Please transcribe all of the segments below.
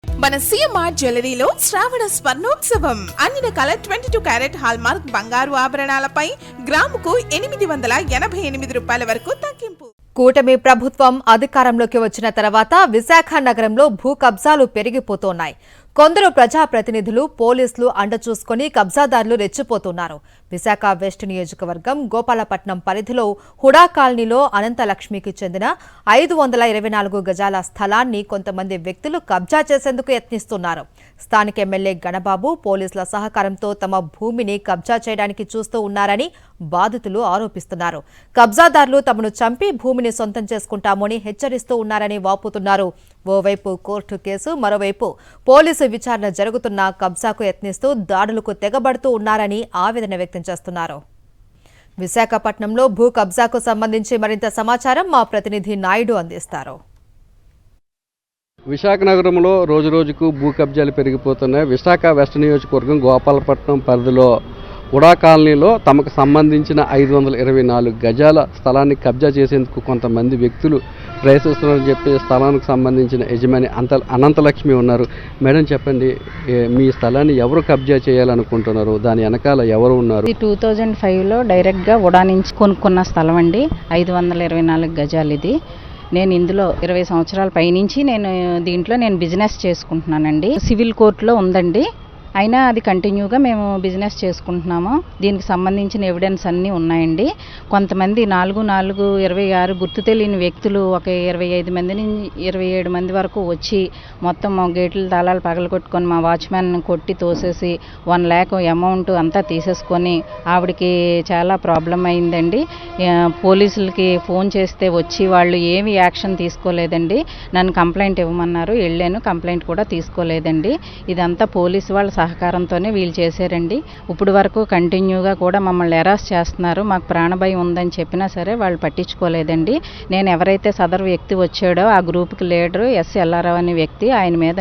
మన సిఎంఆర్ జ్యువెలరీలో శ్రావణ స్వర్ణోత్సవం అన్ని రకాల 22 క్యారెట్ హాల్మార్క్ బంగారు ఆభరణాలపై గ్రాముకు 888 రూపాయల వరకు తగ్గింపు. కూటమి ప్రభుత్వం అధికారంలోకి వచ్చిన తర్వాత విశాఖ నగరంలో భూ కబ్జాలు పెరిగిపోతున్నాయి. కొందరు ప్రజాప్రతినిధులు, పోలీసులు అండ చూసుకుని కబ్జాదారులు రెచ్చిపోతున్నారు. విశాఖ వెస్ట్ నియోజకవర్గం గోపాలపట్నం పరిధిలో హుడా కాలనీలో అనంతలక్ష్మికి చెందిన 524 గజాల స్థలాన్ని కొంతమంది వ్యక్తులు కబ్జా చేసేందుకు యత్నిస్తున్నారు. స్థానిక ఎమ్మెల్యే గణబాబు పోలీసుల సహకారంతో తమ భూమిని కబ్జా చేయడానికి చూస్తూ ఉన్నారని బాధితులు ఆరోపిస్తున్నారు. కబ్జాదారులు తమను చంపి భూమిని సొంతం చేసుకుంటామని హెచ్చరిస్తూ ఉన్నారని వాపోతున్నారు. ఓవైపు కోర్టు కేసు, మరోవైపు పోలీసు విచారణ జరుగుతున్న కబ్జాకు యత్నిస్తూ దాడులకు తెగబడుతూ ఉన్నారని ఆవేదన వ్యక్తం చేస్తున్నారు. విశాఖపట్నంలో భూ కబ్జాకు సంబంధించి మరింత సమాచారం మా ప్రతినిధి నాయుడు అందిస్తారు. విశాఖ నగరంలో రోజురోజుకు భూ కబ్జాలు పెరిగిపోతున్నాయి. విశాఖ వెస్ట్ నియోజకవర్గం గోపాలపట్నం పరిధిలో ఉడా కాలనీలో తమకు సంబంధించిన 524 గజాల స్థలాన్ని కబ్జా చేసేందుకు కొంతమంది వ్యక్తులు ప్రయత్నిస్తున్నారని చెప్పి స్థలానికి సంబంధించిన యజమాని అనంతలక్ష్మి ఉన్నారు. మేడం చెప్పండి, మీ స్థలాన్ని ఎవరు కబ్జా చేయాలనుకుంటున్నారు? దాని వెనకాల ఎవరు ఉన్నారు? 2005లో డైరెక్ట్గా ఉడా నుంచి కొనుక్కున్న స్థలం అండి. 524 గజాలు ఇది. నేను ఇందులో 20 సంవత్సరాల పైనుంచి దీంట్లో బిజినెస్ చేసుకుంటున్నానండి. సివిల్ కోర్టులో ఉందండి, అయినా అది కంటిన్యూగా మేము బిజినెస్ చేసుకుంటున్నాము. దీనికి సంబంధించిన ఎవిడెన్స్ అన్నీ ఉన్నాయండి. కొంతమంది 4/4/26 గుర్తు తెలియని వ్యక్తులు ఒక 25 మంది నుంచి 27 మంది వరకు వచ్చి మొత్తం మా గేట్ల తాళాలు పగలగొట్టుకొని మా వాచ్మ్యాన్ కొట్టి తోసేసి 1 lakh అమౌంట్ అంతా తీసేసుకొని ఆవిడకి చాలా ప్రాబ్లం అయిందండి. పోలీసులకి ఫోన్ చేస్తే వచ్చి వాళ్ళు ఏమి యాక్షన్ తీసుకోలేదండి. నన్ను కంప్లైంట్ ఇవ్వమన్నారు, వెళ్ళాను, కంప్లైంట్ కూడా తీసుకోలేదండి. ఇదంతా పోలీసు వాళ్ళ సహకారంతోనే వీళ్ళు చేశారండి. ఇప్పుడు వరకు కంటిన్యూగా కూడా మమ్మల్ని హెరాస్ చేస్తున్నారు. మాకు ప్రాణభయం ఉందని చెప్పినా సరే వాళ్ళు పట్టించుకోలేదండి. నేను ఎవరైతే సదరు వ్యక్తి వచ్చాడో ఆ గ్రూప్కి లీడరు ఎల్లారావు అనే వ్యక్తి, ఆయన మీద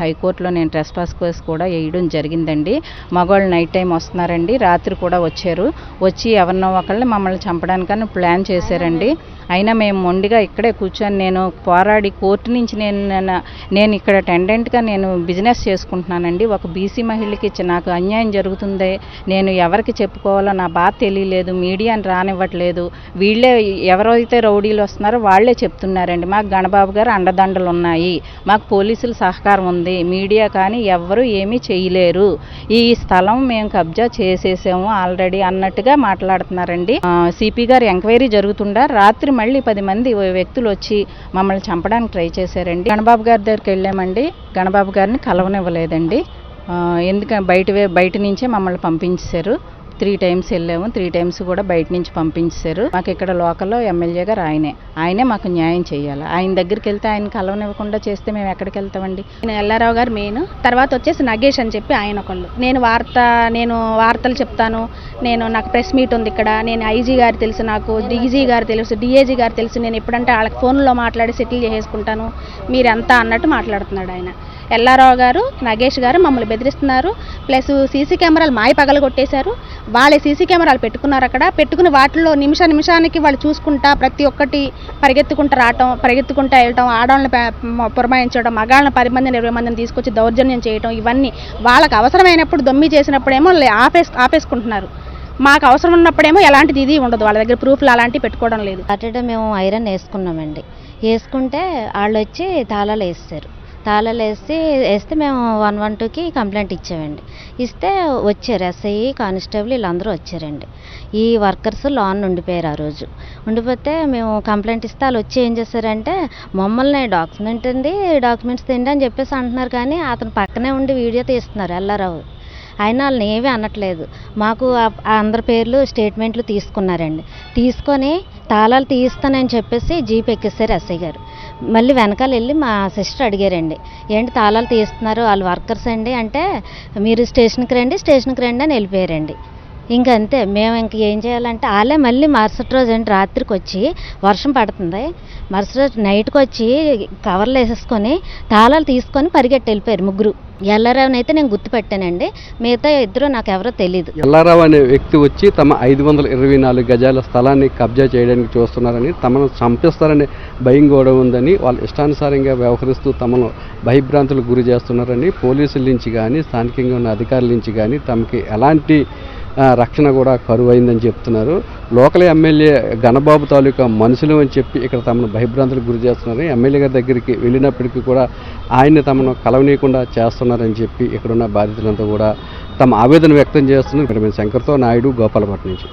హైకోర్టులో ట్రెస్పాస్ కేసు కూడా వేయడం జరిగిందండి. మగవాళ్ళు నైట్ టైం వస్తున్నారండి, రాత్రి కూడా వచ్చి ఎవరినో ఒకళ్ళని మమ్మల్ని చంపడానికని ప్లాన్ చేశారండి. అయినా మేము మొండిగా ఇక్కడే కూర్చొని పోరాడి కోర్టు నుంచి నేను ఇక్కడ టెండెంట్గా బిజినెస్ చేసుకుంటున్నానండి. ఒక బీసీ మహిళకి నాకు అన్యాయం జరుగుతుంది, నేను ఎవరికి చెప్పుకోవాలో నా బాధ తెలియలేదు, మీడియాని రానివ్వట్లేదు. వీళ్ళే ఎవరైతే రౌడీలు వస్తున్నారో వాళ్ళే చెప్తున్నారండి. మాకు గణబాబు గారు అండదండలు ఉన్నాయి, మాకు పోలీసుల సహకారం ఉంది, మీడియా కానీ ఎవ్వరూ ఏమీ చేయలేరు, ఈ స్థలం మేము కబ్జా చేసేసాము ఆల్రెడీ అన్నట్టుగా మాట్లాడుతున్నారండి. సిపి గారు ఎంక్వైరీ జరుగుతుండా రాత్రి మళ్ళీ 10 మంది వ్యక్తులు వచ్చి మమ్మల్ని చంపడానికి ట్రై చేశారండి. గణబాబు గారి దగ్గరికి వెళ్ళామండి, గణబాబు గారిని కలవనివ్వలేదండి. ఎందుకంటే బయట నుంచే మమ్మల్ని పంపించారు. 3 times వెళ్ళాము, 3 times కూడా బయట నుంచి పంపించారు. మాకు ఇక్కడ లోకల్లో ఎమ్మెల్యే గారు ఆయనే మాకు న్యాయం చేయాలి. ఆయన దగ్గరికి వెళ్తే ఆయన కలవనివ్వకుండా చేస్తే మేము ఎక్కడికి వెళ్తామండి? నేను ఎల్లారావు గారు మెయిన్, తర్వాత వచ్చేసి నగేష్ అని చెప్పి ఆయన ఒకళ్ళు. నేను వార్తలు చెప్తాను, నాకు ప్రెస్ మీట్ ఉంది ఇక్కడ, నేను ఐజీ గారు తెలుసు, నాకు డీజీ గారు తెలుసు, డిఏజీ గారు తెలుసు, నేను ఎప్పుడంటే వాళ్ళకి ఫోన్లో మాట్లాడి సెటిల్ చేసేసుకుంటాను మీరంతా అన్నట్టు మాట్లాడుతున్నాడు ఆయన. ఎల్లారావు గారు, నగేష్ గారు మమ్మల్ని బెదిరిస్తున్నారు. ప్లస్ సీసీ కెమెరాలు మాయ పగలు కొట్టేశారు. వాళ్ళే సీసీ కెమెరాలు పెట్టుకున్నారు. అక్కడ పెట్టుకుని వాటిలో నిమిషానికి వాళ్ళు చూసుకుంటా ప్రతి ఒక్కటి పరిగెత్తుకుంటూ రావటం, పరిగెత్తుకుంటూ వెళ్ళటం, ఆడవాళ్ళని పురమాయించడం, మగాళ్ళని 10 మందిని 20 మందిని తీసుకొచ్చి దౌర్జన్యం చేయటం, ఇవన్నీ వాళ్ళకి అవసరమైనప్పుడు దొమ్మి చేసినప్పుడేమో ఆపేసుకుంటున్నారు. మాకు అవసరం ఉన్నప్పుడేమో ఎలాంటిది ఇది ఉండదు, వాళ్ళ దగ్గర ప్రూఫ్లు అలాంటివి పెట్టుకోవడం లేదు. సాటర్డే మేము ఐరన్ వేసుకున్నామండి. వేసుకుంటే వాళ్ళు వచ్చి తాళాలు వేస్తే మేము 112కి కంప్లైంట్ ఇచ్చామండి. ఇస్తే వచ్చారు ఎస్ఐ, కానిస్టేబుల్ వీళ్ళందరూ వచ్చారండి. ఈ వర్కర్స్ లోన్ ఉండిపోయారు. ఆ రోజు ఉండిపోతే మేము కంప్లైంట్ ఇస్తే వాళ్ళు వచ్చి ఏం చేశారంటే మమ్మల్ని డాక్యుమెంట్స్ తిండి అని చెప్పేసి అంటున్నారు. కానీ అతను పక్కనే ఉండి వీడియో తీస్తున్నారు ఎల్లారావు. అయినా వాళ్ళని ఏమీ అనట్లేదు. మాకు అందరి పేర్లు స్టేట్మెంట్లు తీసుకున్నారండి. తీసుకొని తాళాలు తీస్తానని చెప్పేసి జీప్ ఎక్కిస్తారు ఎస్ఐ గారు. మళ్ళీ వెనకాల వెళ్ళి మా సిస్టర్ అడిగారండి, ఏంటి తాళాలు తీస్తున్నారు, వాళ్ళు వర్కర్స్ అండి అంటే, మీరు స్టేషన్కి రండి అని వెళ్ళిపోయారండి. ఇంకంతే. మేము ఏం చేయాలంటే వాళ్ళే మళ్ళీ మరుసటి రోజు రాత్రికి వచ్చి, వర్షం పడుతుంది, మరుసటి రోజు నైట్కి వచ్చి కవర్లు వేసేసుకొని తాళాలు తీసుకొని పరిగెట్టి వెళ్ళిపోయారు ముగ్గురు. ఎల్లారావుని అయితే నేను గుర్తుపెట్టానండి, మిగతా ఇద్దరు నాకు ఎవరో తెలీదు. ఎల్లారావు అనే వ్యక్తి వచ్చి తమ 524 గజాల స్థలాన్ని కబ్జా చేయడానికి చూస్తున్నారని, తమను చంపిస్తారనే భయం కూడా ఉందని, వాళ్ళు ఇష్టానుసారంగా వ్యవహరిస్తూ తమను భయభ్రాంతులకు గురి చేస్తున్నారని పోలీసుల నుంచి కానీ స్థానికంగా ఉన్న అధికారుల నుంచి కానీ తమకి ఎలాంటి రక్షణ కూడా కరువైందని చెప్తున్నారు. లోకల్ ఎమ్మెల్యే గణబాబు తాలూకా మనుషులు అని చెప్పి ఇక్కడ తమను భయభ్రాంతులకు గురి చేస్తున్నారు. ఎమ్మెల్యే గారి దగ్గరికి వెళ్ళినప్పటికీ కూడా ఆయన్ని తమను కలవనీయకుండా చేస్తున్నారని చెప్పి ఇక్కడున్న బాధితులంతా కూడా తమ ఆవేదన వ్యక్తం చేస్తున్నారు. శంకర్తో నాయుడు, గోపాలపట్నం నుంచి.